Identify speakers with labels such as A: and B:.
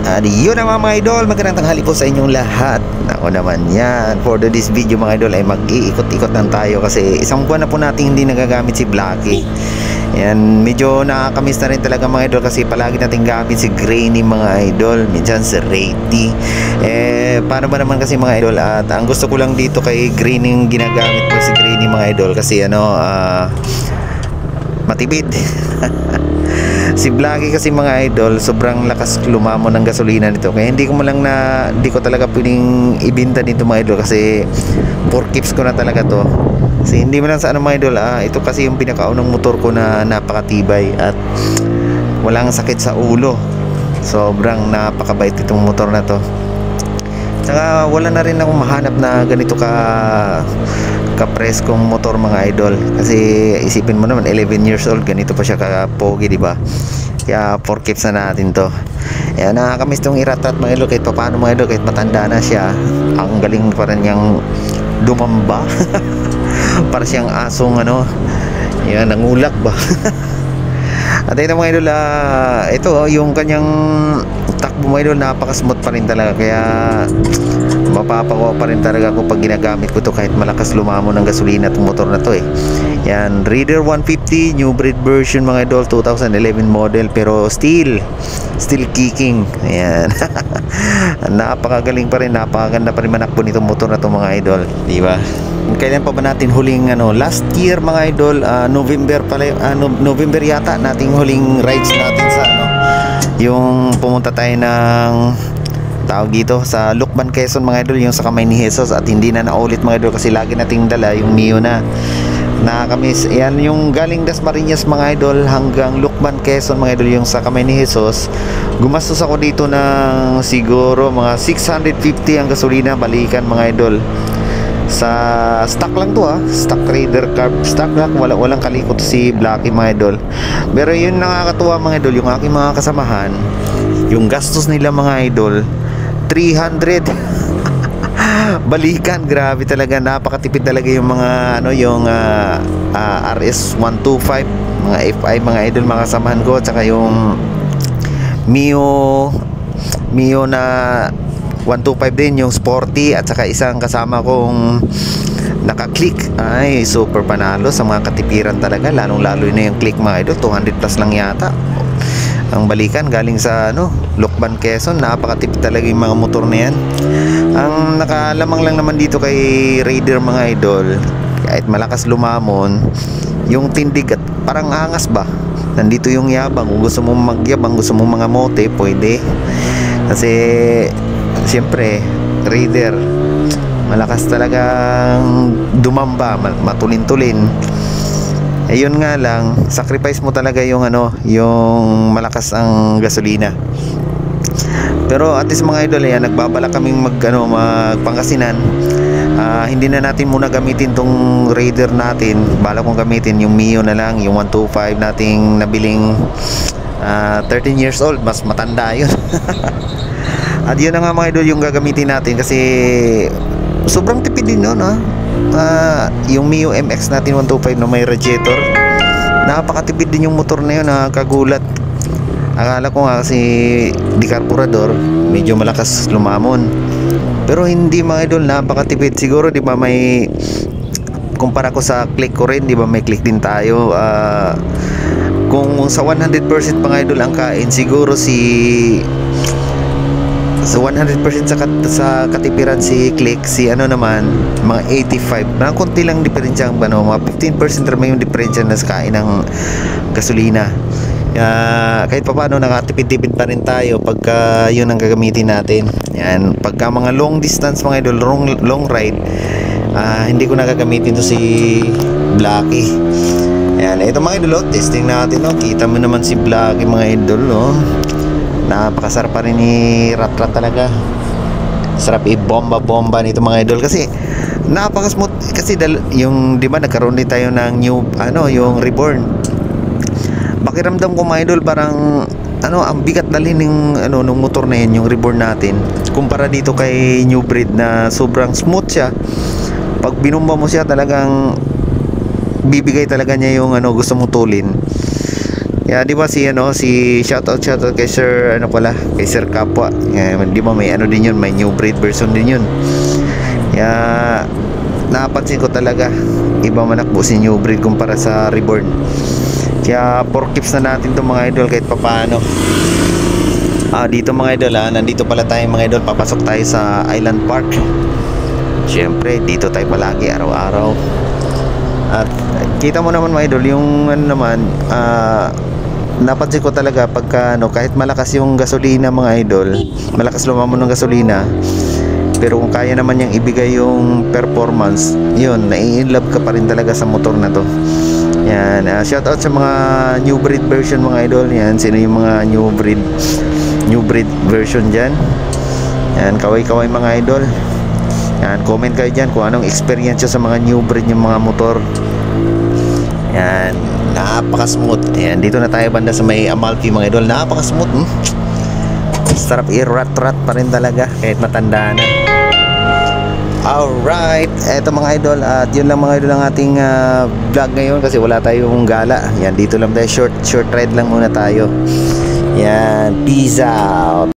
A: Yun na mga idol, magandang tanghali po sa inyong lahat. Ako naman yan, for this video mga idol ay mag-iikot-ikot lang tayo kasi isang buwan na po natin hindi nagagamit si Blacky. Yan, medyo nakakamiss na rin talaga mga idol kasi palagi natin gamit si Grainy mga idol, minsan si Rady. Paano ba naman kasi mga idol, at ang gusto ko lang dito kay Grainy, yung ginagamit ko si Grainy mga idol kasi matipid. Si Blacky kasi mga idol, sobrang lakas lumamon ng gasolina nito. Kaya hindi ko talaga pwedeng ibenta dito mga idol kasi for keeps ko na talaga to. Kasi hindi mo lang sa mga idol, ito kasi yung pinakaunang motor ko na napakatibay at walang sakit sa ulo. Sobrang napakabait itong motor na to. Saka wala na rin akong mahanap na ganito ka-preskong motor mga idol. Kasi isipin mo naman 11 years old, ganito pa siya ka-pogi, di ba? Kaya for keeps na natin to. Kaya nakakamiss tong iratat mga idol, kahit paano mga idol, kahit matanda na siya, ang galing pa rin niyang dumamba. Para siyang asong yan, nangulak ba? At ito mga idol, ito yung kanyang takbo mga idol, napaka-smooth pa rin talaga. Kaya mapapakuha pa rin talaga ako pag ginagamit ko to kahit malakas lumamon ng gasolina itong motor na to Yan, Raider 150 new breed version mga idol, 2011 model, pero still kicking. Ayan. Napakagaling pa rin, napakaganda pa rin manakbo nitong motor na to mga idol, di ba? Kailan pa ba natin huling last year mga idol, November pala, November yata nating huling rides natin sa yung pumunta tayo ng tawag dito sa Lucban, Quezon mga idol, yung sa kamay ni Jesus, at hindi na naulit mga idol kasi lagi nating dala yung Mio na nakakamiss. Yan yung galing Dasmariñas mga idol hanggang Lucban, Quezon mga idol, yung sa kamay ni Jesus. Gumastos ako dito ng siguro mga 650 ang gasolina balikan mga idol. Sa stock lang to stock Raider carb stock lang, walang kalikot si Blacky mga idol. Pero yun nakakatuwa mga idol, yung aking mga kasamahan, yung gastos nila mga idol 300 balikan, grabe talaga, napakatipid talaga yung mga yung RS125 mga FI mga idol, mga kasamahan ko, tsaka yung Mio na 125 din, yung sporty, at saka isang kasama kong naka-click. Ay, super panalo sa mga katipiran talaga, lalong-lalo na yung click mga idol, 200 plus lang yata ang balikan galing sa Lucban, Quezon. Napakatipid talaga yung mga motor na yan. Ang nakalamang lang naman dito kay Raider mga idol, kahit malakas lumamon, yung tindig at parang angas ba, nandito yung yabang. Kung gusto mong magyabang, gusto mong mga mote, pwede. Kasi siyempre Raider malakas talagang dumamba, matulin-tulin. Ayun nga lang, sacrifice mo talaga yung yung malakas ang gasolina. Pero at least mga idol, yan, nagbabala kaming magpangasinan. Hindi na natin muna gamitin tong Raider natin. Bala kong gamitin yung Mio na lang, yung 125 nating nabiling 13 years old, mas matanda yun. At yun na nga mga idol yung gagamitin natin kasi sobrang tipid din nun yung Mio MX natin 125 na may radiator, napakatipid din yung motor na yun, kagulat. Akala ko nga kasi di carburetor, medyo malakas lumamon, pero hindi mga idol, napakatipid. Siguro di ba may kumpara ko sa click ko rin, di ba may click din tayo. Kung sa 100% mga idol ang kain, siguro sa 100% sa katipiran si Click, si naman mga 85, mga konti lang diferensya mga 15% naman yung diferensya na sa kain ng gasolina. Kahit pa paano nakatipid-tipid pa rin tayo pagka yun ang gagamitin natin. Yan, pagka mga long distance mga idol, long ride, hindi ko nagagamitin to si Blacky. Yan, ito mga idol, testing natin kita mo naman si Blacky mga idol napakasarap pa rin ni rat-rat talaga. Sarap i-bomba nito mga idol kasi napaka-smooth. Kasi yung di ba nagkaroon din tayo ng new yung Reborn. Pakiramdam ko mga idol, parang ang bigat dalhin ng ng motor na yun, yung Reborn natin, kumpara dito kay new breed na sobrang smooth siya. Pag binumba mo siya, talagang bibigay talaga niya yung gusto mong tulin. Yeah, di ba si shoutout kay Sir kay Sir Kapwa. Di ba may din yun, may new breed version din yun. Kaya napansin ko talaga iba manakbo si new breed kumpara sa reborn. Kaya 4 keeps na natin to mga idol kahit papaano. Dito mga idol, nandito pala tayo mga idol, papasok tayo sa Island Park. Siyempre dito tayo palagi araw-araw. At kita mo naman mga idol, yung napansin ko talaga pagka kahit malakas yung gasolina mga idol, malakas lumamon ng gasolina, pero kung kaya naman niyang ibigay yung performance, yun, nai-inlove ka pa rin talaga sa motor na to. Yan, shout out sa mga new breed version mga idol. Yan, sino yung mga new breed version dyan? Yan, kaway mga idol. Yan, comment kayo dyan kung anong experience sa mga new breed yung mga motor. Yan, napaka-smooth. Yan, dito na tayo banda sa may Amalfi mga idol. Napaka-smooth. Sarap i-rat-rat pa rin talaga kahit matanda na. Alright, eto mga idol. At yun lang mga idol ang ating vlog ngayon kasi wala tayong gala. Yan, dito lang tayo. Short ride lang muna tayo. Yan, peace out.